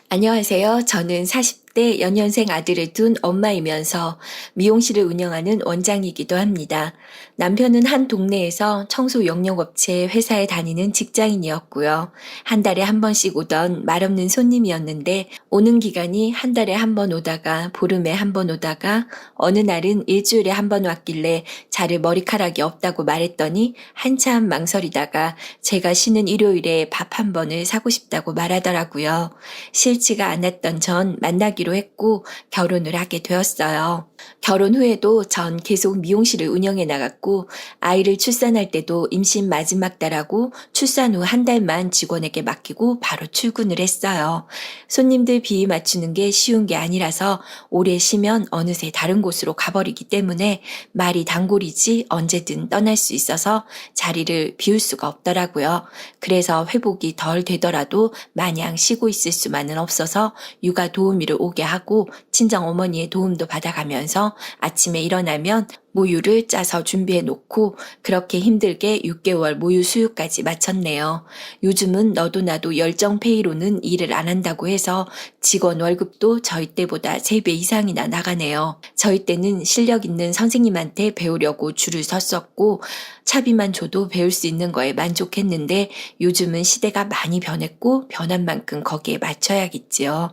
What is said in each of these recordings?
안녕하세요. 저는 40대 연년생 아들을 둔 엄마이면서 미용실을 운영하는 원장이기도 합니다. 남편은 한 동네에서 청소 영역업체 회사에 다니는 직장인이었고요. 한 달에 한 번씩 오던 말없는 손님이었는데 오는 기간이 한 달에 한 번 오다가 보름에 한 번 오다가 어느 날은 일주일에 한 번 왔길래 자를 머리카락이 없다고 말했더니 한참 망설이다가 제가 쉬는 일요일에 밥 한 번을 사고 싶다고 말하더라고요. 싫지가 않았던 전 만나기로 했고 결혼을 하게 되었어요. 결혼 후에도 전 계속 미용실을 운영해 나갔고 아이를 출산할 때도 임신 마지막 달하고 출산 후 한 달만 직원에게 맡기고 바로 출근을 했어요. 손님들 비위 맞추는 게 쉬운 게 아니라서 오래 쉬면 어느새 다른 곳으로 가버리기 때문에 말이 단골이지 언제든 떠날 수 있어서 자리를 비울 수가 없더라고요. 그래서 회복이 덜 되더라도 마냥 쉬고 있을 수만은 없어서 육아 도우미를 오게 하고 친정 어머니의 도움도 받아가면서 아침에 일어나면 모유를 짜서 준비해 놓고 그렇게 힘들게 6개월 모유 수유까지 마쳤네요. 요즘은 너도 나도 열정페이로는 일을 안 한다고 해서 직원 월급도 저희 때보다 3배 이상이나 나가네요. 저희 때는 실력 있는 선생님한테 배우려고 줄을 섰었고 차비만 줘도 배울 수 있는 거에 만족했는데 요즘은 시대가 많이 변했고 변한 만큼 거기에 맞춰야겠지요.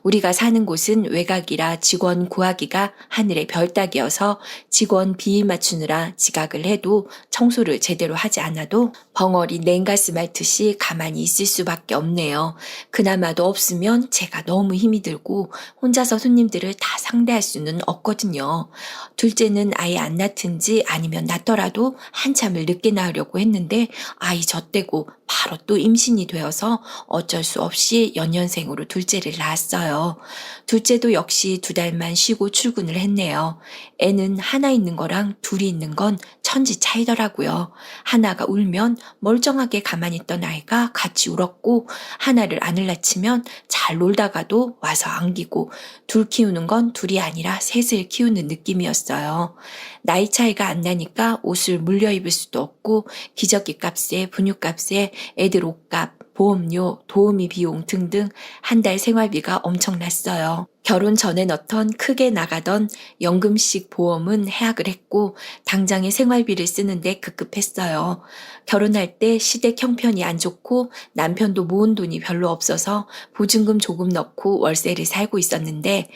우리가 사는 곳은 외곽이라 직원 구하기가 하늘의 별 따기여서 직원 비위 맞추느라 지각을 해도 청소를 제대로 하지 않아도 벙어리 냉가슴 앓듯이 가만히 있을 수밖에 없네요. 그나마도 없으면 제가 너무 힘이 들고 혼자서 손님들을 다 상대할 수는 없거든요. 둘째는 아예 안 낳든지 아니면 낳더라도 한참을 늦게 낳으려고 했는데 아이 젖대고 바로 또 임신이 되어서 어쩔 수 없이 연년생으로 둘째를 낳았어요. 둘째도 역시 2달만 쉬고 출근을 했네요. 애는 하나 있는 거랑 둘이 있는 건 천지 차이더라고요. 하나가 울면 멀쩡하게 가만히 있던 아이가 같이 울었고 하나를 안을 낳치면 잘 놀다가도 와서 안기고 둘 키우는 건 둘이 아니라 셋을 키우는 느낌이었어요. 나이 차이가 안 나니까 옷을 물려 입을 수도 없고 기저귀 값에 분유값에 애들 옷값, 보험료, 도우미 비용 등등 한 달 생활비가 엄청났어요. 결혼 전에 넣던 크게 나가던 연금식 보험은 해약을 했고 당장의 생활비를 쓰는데 급급했어요. 결혼할 때 시댁 형편이 안 좋고 남편도 모은 돈이 별로 없어서 보증금 조금 넣고 월세를 살고 있었는데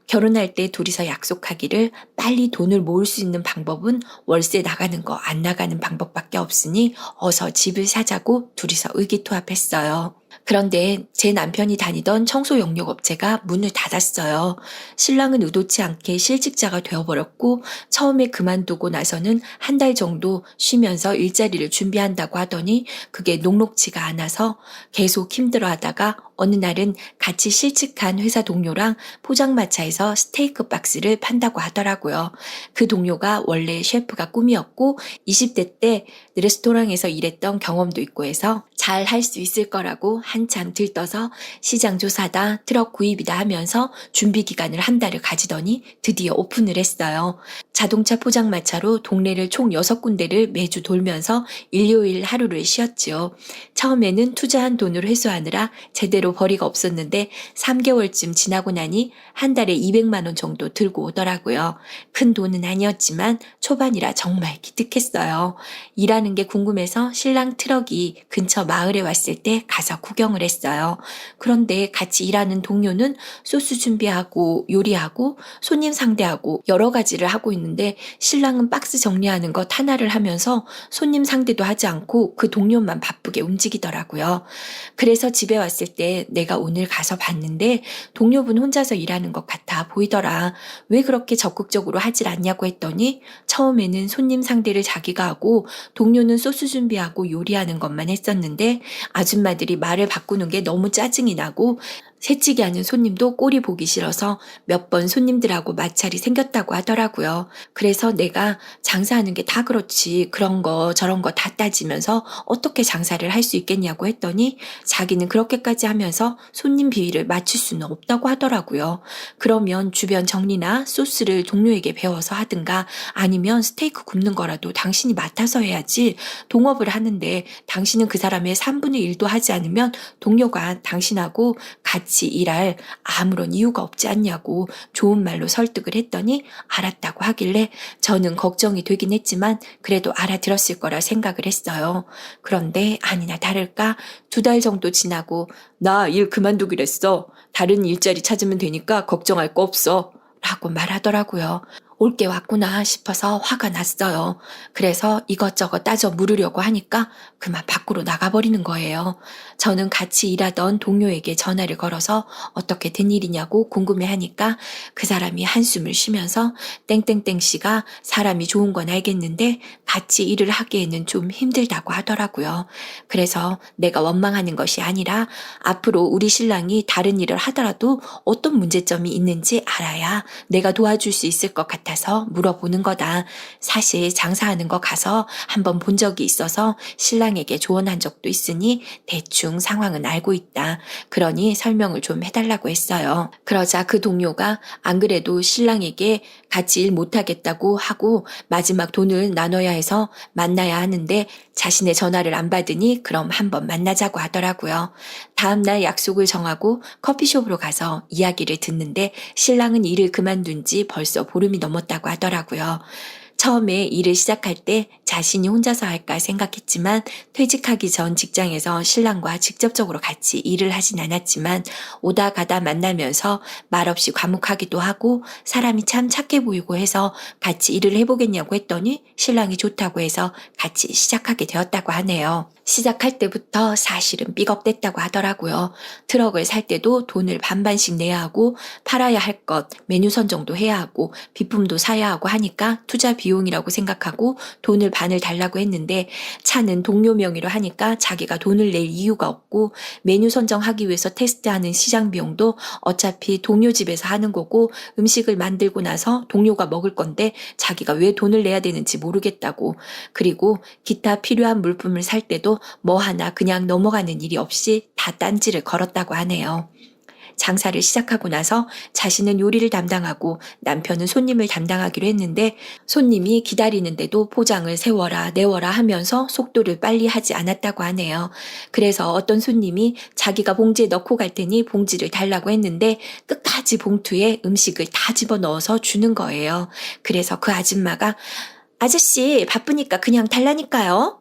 결혼할 때 둘이서 약속하기를 빨리 돈을 모을 수 있는 방법은 월세 나가는 거 안 나가는 방법밖에 없으니 어서 집을 사자고 둘이서 의기투합했어요. 그런데 제 남편이 다니던 청소 영역업체가 문을 닫았어요. 신랑은 의도치 않게 실직자가 되어버렸고 처음에 그만두고 나서는 한 달 정도 쉬면서 일자리를 준비한다고 하더니 그게 녹록지가 않아서 계속 힘들어하다가 어느 날은 같이 실직한 회사 동료랑 포장마차에서 스테이크 박스를 판다고 하더라고요. 그 동료가 원래 셰프가 꿈이었고 20대 때 레스토랑에서 일했던 경험도 있고 해서 잘 할 수 있을 거라고 한참 들떠서 시장 조사다 트럭 구입이다 하면서 준비 기간을 한 달을 가지더니 드디어 오픈을 했어요. 자동차 포장마차로 동네를 총 6군데를 매주 돌면서 일요일 하루를 쉬었지요. 처음에는 투자한 돈을 회수하느라 제대로 벌이가 없었는데 3개월쯤 지나고 나니 한 달에 200만 원 정도 들고 오더라고요. 큰 돈은 아니었지만 초반이라 정말 기특했어요. 일하는 게 궁금해서 신랑 트럭이 근처 마을에 왔을 때 가서 구경을 했어요. 그런데 같이 일하는 동료는 소스 준비하고 요리하고 손님 상대하고 여러 가지를 하고 있는데 신랑은 박스 정리하는 것 하나를 하면서 손님 상대도 하지 않고 그 동료만 바쁘게 움직이더라고요. 그래서 집에 왔을 때 내가 오늘 가서 봤는데 동료분 혼자서 일하는 것 같아 보이더라. 왜 그렇게 적극적으로 하질 않냐고 했더니 처음에는 손님 상대를 자기가 하고 동료는 소스 준비하고 요리하는 것만 했었는데 아줌마들이 말을 바꾸는 게 너무 짜증이 나고 새치기 하는 손님도 꼴이 보기 싫어서 몇 번 손님들하고 마찰이 생겼다고 하더라고요. 그래서 내가 장사하는 게 다 그렇지 그런 거 저런 거 다 따지면서 어떻게 장사를 할 수 있겠냐고 했더니 자기는 그렇게까지 하면서 손님 비위를 맞출 수는 없다고 하더라고요. 그러면 주변 정리나 소스를 동료에게 배워서 하든가 아니면 스테이크 굽는 거라도 당신이 맡아서 해야지. 동업을 하는데 당신은 그 사람의 3분의 1도 하지 않으면 동료가 당신하고 같이 일할 아무런 이유가 없지 않냐고 좋은 말로 설득을 했더니 알았다고 하길래 저는 걱정이 되긴 했지만 그래도 알아들었을 거라 생각을 했어요. 그런데 아니나 다를까 2달 정도 지나고 나 일 그만두기로 했어. 다른 일자리 찾으면 되니까 걱정할 거 없어. 라고 말하더라고요. 올 게 왔구나 싶어서 화가 났어요. 그래서 이것저것 따져 물으려고 하니까 그만 밖으로 나가버리는 거예요. 저는 같이 일하던 동료에게 전화를 걸어서 어떻게 된 일이냐고 궁금해하니까 그 사람이 한숨을 쉬면서 땡땡땡 씨가 사람이 좋은 건 알겠는데 같이 일을 하기에는 좀 힘들다고 하더라고요. 그래서 내가 원망하는 것이 아니라 앞으로 우리 신랑이 다른 일을 하더라도 어떤 문제점이 있는지 알아야 내가 도와줄 수 있을 것 같아서 물어보는 거다. 사실 장사하는 거 가서 한번 본 적이 있어서 신랑에게 조언한 적도 있으니 대충 상황은 알고 있다. 그러니 설명을 좀 해달라고 했어요. 그러자 그 동료가 안 그래도 신랑에게 같이 일 못하겠다고 하고 마지막 돈을 나눠야 해서 만나야 하는데 자신의 전화를 안 받으니 그럼 한번 만나자고 하더라고요. 다음날 약속을 정하고 커피숍으로 가서 이야기를 듣는데 신랑은 일을 그만둔 지 벌써 보름이 넘었다고 하더라고요. 처음에 일을 시작할 때 자신이 혼자서 할까 생각했지만 퇴직하기 전 직장에서 신랑과 직접적으로 같이 일을 하진 않았지만 오다 가다 만나면서 말없이 과묵하기도 하고 사람이 참 착해 보이고 해서 같이 일을 해보겠냐고 했더니 신랑이 좋다고 해서 같이 시작하게 되었다고 하네요. 시작할 때부터 사실은 삐걱댔다고 하더라고요. 트럭을 살 때도 돈을 반반씩 내야 하고 팔아야 할 것, 메뉴 선정도 해야 하고 비품도 사야 하고 하니까 투자 비용이라고 생각하고 돈을 반을 달라고 했는데 차는 동료 명의로 하니까 자기가 돈을 낼 이유가 없고 메뉴 선정하기 위해서 테스트하는 시장 비용도 어차피 동료 집에서 하는 거고 음식을 만들고 나서 동료가 먹을 건데 자기가 왜 돈을 내야 되는지 모르겠다고 그리고 기타 필요한 물품을 살 때도 뭐 하나 그냥 넘어가는 일이 없이 다 딴지를 걸었다고 하네요. 장사를 시작하고 나서 자신은 요리를 담당하고 남편은 손님을 담당하기로 했는데 손님이 기다리는데도 포장을 세워라 내워라 하면서 속도를 빨리 하지 않았다고 하네요. 그래서 어떤 손님이 자기가 봉지에 넣고 갈 테니 봉지를 달라고 했는데 끝까지 봉투에 음식을 다 집어넣어서 주는 거예요. 그래서 그 아줌마가 아저씨 바쁘니까 그냥 달라니까요.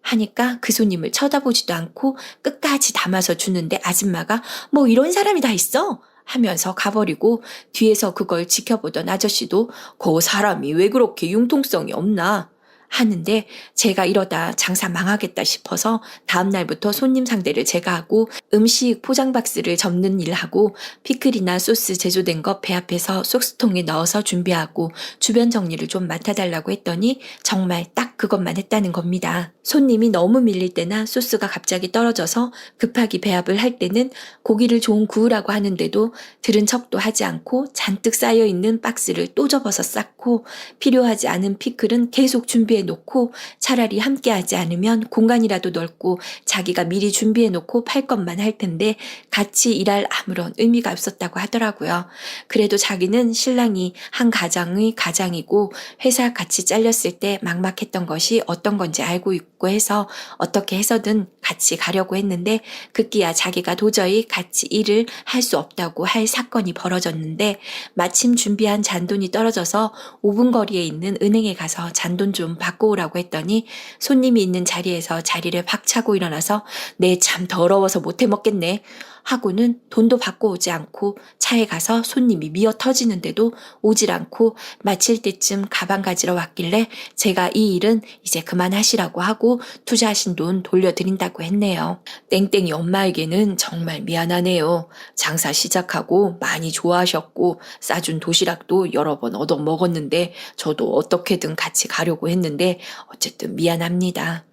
하니까 그 손님을 쳐다보지도 않고 끝까지 담아서 주는데 아줌마가 뭐 이런 사람이 다 있어? 하면서 가버리고 뒤에서 그걸 지켜보던 아저씨도 그 사람이 왜 그렇게 융통성이 없나? 하는데 제가 이러다 장사 망하겠다 싶어서 다음날부터 손님 상대를 제가 하고 음식 포장 박스를 접는 일 하고 피클이나 소스 제조된 거 배 앞에서 소스통에 넣어서 준비하고 주변 정리를 좀 맡아달라고 했더니 정말 딱 그것만 했다는 겁니다. 손님이 너무 밀릴 때나 소스가 갑자기 떨어져서 급하게 배합을 할 때는 고기를 좀 구우라고 하는데도 들은 척도 하지 않고 잔뜩 쌓여있는 박스를 또 접어서 쌓고 필요하지 않은 피클은 계속 준비해 놓고 차라리 함께 하지 않으면 공간이라도 넓고 자기가 미리 준비해 놓고 팔 것만 할 텐데 같이 일할 아무런 의미가 없었다고 하더라고요. 그래도 자기는 신랑이 한 가정의 가장이고 회사 같이 잘렸을 때 막막했던 것이 어떤 건지 알고 있고 해서 어떻게 해서든 같이 가려고 했는데 급기야 자기가 도저히 같이 일을 할 수 없다고 할 사건이 벌어졌는데 마침 준비한 잔돈이 떨어져서 5분 거리에 있는 은행에 가서 잔돈 좀 받고 오라고 했더니 손님이 있는 자리에서 자리를 팍 차고 일어나서 내 참 더러워서 못해 먹겠네 하고는 돈도 받고 오지 않고 차에 가서 손님이 미어 터지는데도 오질 않고 마칠 때쯤 가방 가지러 왔길래 제가 이 일은 이제 그만하시라고 하고 투자하신 돈 돌려드린다고 했네요. 땡땡이 엄마에게는 정말 미안하네요. 장사 시작하고 많이 좋아하셨고 싸준 도시락도 여러 번 얻어 먹었는데 저도 어떻게든 같이 가려고 했는데 어쨌든 미안합니다.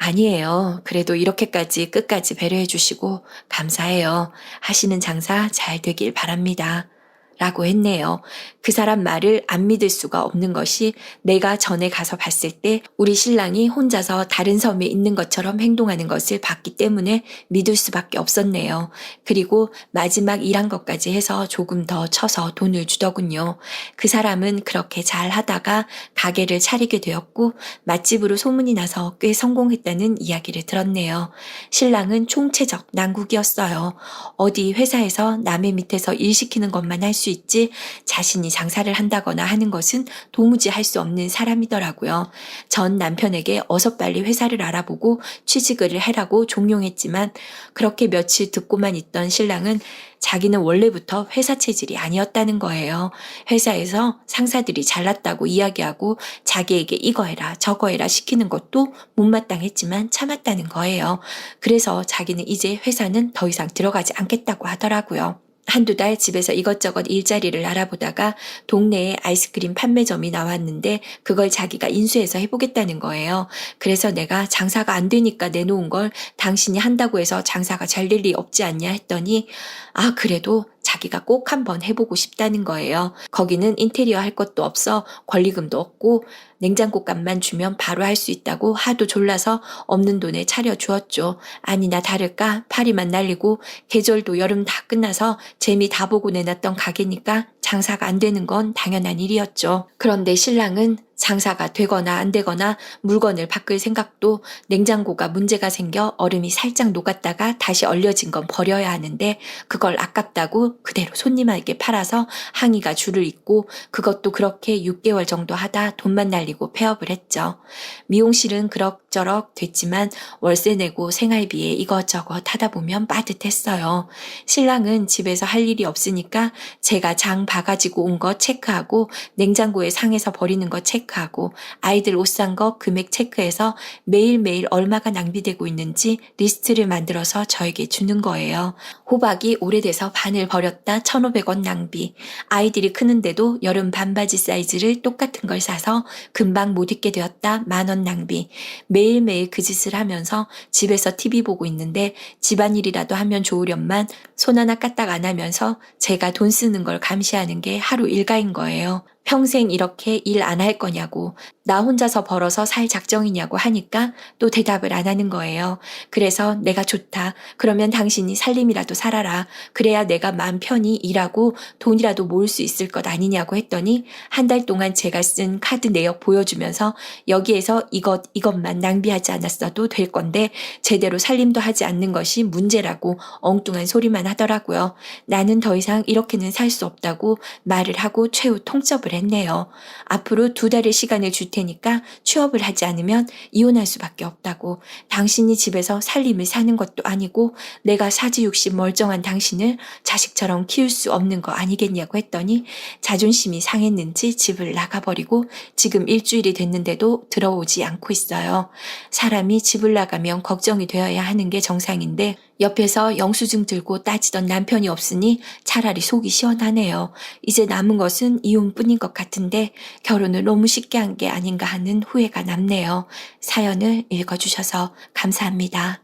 아니에요. 그래도 이렇게까지 끝까지 배려해 주시고 감사해요. 하시는 장사 잘 되길 바랍니다. 라고 했네요. 그 사람 말을 안 믿을 수가 없는 것이 내가 전에 가서 봤을 때 우리 신랑이 혼자서 다른 섬에 있는 것처럼 행동하는 것을 봤기 때문에 믿을 수밖에 없었네요. 그리고 마지막 일한 것까지 해서 조금 더 쳐서 돈을 주더군요. 그 사람은 그렇게 잘 하다가 가게를 차리게 되었고 맛집으로 소문이 나서 꽤 성공했다는 이야기를 들었네요. 신랑은 총체적 난국이었어요. 어디 회사에서 남의 밑에서 일 시키는 것만 할 수 있지 자신이 장사를 한다거나 하는 것은 도무지 할 수 없는 사람이더라고요. 전 남편에게 어서 빨리 회사를 알아보고 취직을 해라고 종용했지만 그렇게 며칠 듣고만 있던 신랑은 자기는 원래부터 회사 체질이 아니었다는 거예요. 회사에서 상사들이 잘났다고 이야기하고 자기에게 이거 해라 저거 해라 시키는 것도 못마땅했지만 참았다는 거예요. 그래서 자기는 이제 회사는 더 이상 들어가지 않겠다고 하더라고요. 한두 달 집에서 이것저것 일자리를 알아보다가 동네에 아이스크림 판매점이 나왔는데 그걸 자기가 인수해서 해보겠다는 거예요. 그래서 내가 장사가 안 되니까 내놓은 걸 당신이 한다고 해서 장사가 잘 될 리 없지 않냐 했더니 그래도 자기가 꼭 한번 해보고 싶다는 거예요. 거기는 인테리어 할 것도 없어 권리금도 없고 냉장고 값만 주면 바로 할 수 있다고 하도 졸라서 없는 돈에 차려주었죠. 아니나 다를까 파리만 날리고 계절도 여름 다 끝나서 재미 다 보고 내놨던 가게니까 장사가 안 되는 건 당연한 일이었죠. 그런데 신랑은 장사가 되거나 안 되거나 물건을 바꿀 생각도 냉장고가 문제가 생겨 얼음이 살짝 녹았다가 다시 얼려진 건 버려야 하는데 그걸 아깝다고 그대로 손님에게 팔아서 항의가 줄을 잇고 그것도 그렇게 6개월 정도 하다 돈만 날리고 폐업을 했죠. 미용실은 그럭저럭 됐지만 월세 내고 생활비에 이것저것 하다 보면 빠듯했어요. 신랑은 집에서 할 일이 없으니까 제가 장 봐가지고 온 거 체크하고 냉장고에 상해서 버리는 거 체크하고 아이들 옷 산 거 금액 체크해서 매일매일 얼마가 낭비되고 있는지 리스트를 만들어서 저에게 주는 거예요. 호박이 오래돼서 반을 버렸다 1,500원 낭비. 아이들이 크는데도 여름 반바지 사이즈를 똑같은 걸 사서 금방 못 입게 되었다 10,000원 낭비. 매일매일 그 짓을 하면서 집에서 TV 보고 있는데 집안일이라도 하면 좋으련만 손 하나 까딱 안 하면서 제가 돈 쓰는 걸 감시하는 게 하루 일과인 거예요. 평생 이렇게 일 안 할 거냐고, 나 혼자서 벌어서 살 작정이냐고 하니까 또 대답을 안 하는 거예요. 그래서 내가 좋다. 그러면 당신이 살림이라도 살아라. 그래야 내가 마음 편히 일하고 돈이라도 모을 수 있을 것 아니냐고 했더니 한 달 동안 제가 쓴 카드 내역 보여주면서 여기에서 이것만 낭비하지 않았어도 될 건데 제대로 살림도 하지 않는 것이 문제라고 엉뚱한 소리만 하더라고요. 나는 더 이상 이렇게는 살 수 없다고 말을 하고 최후 통첩을 했네요. 앞으로 2달의 시간을 줄 테니까 취업을 하지 않으면 이혼할 수밖에 없다고. 당신이 집에서 살림을 사는 것도 아니고 내가 사지육시 멀쩡한 당신을 자식처럼 키울 수 없는 거 아니겠냐고 했더니 자존심이 상했는지 집을 나가버리고 지금 일주일이 됐는데도 들어오지 않고 있어요. 사람이 집을 나가면 걱정이 되어야 하는 게 정상인데 옆에서 영수증 들고 따지던 남편이 없으니 차라리 속이 시원하네요. 이제 남은 것은 이혼뿐인 것 같은데 결혼을 너무 쉽게 한 게 아닌가 하는 후회가 남네요. 사연을 읽어주셔서 감사합니다.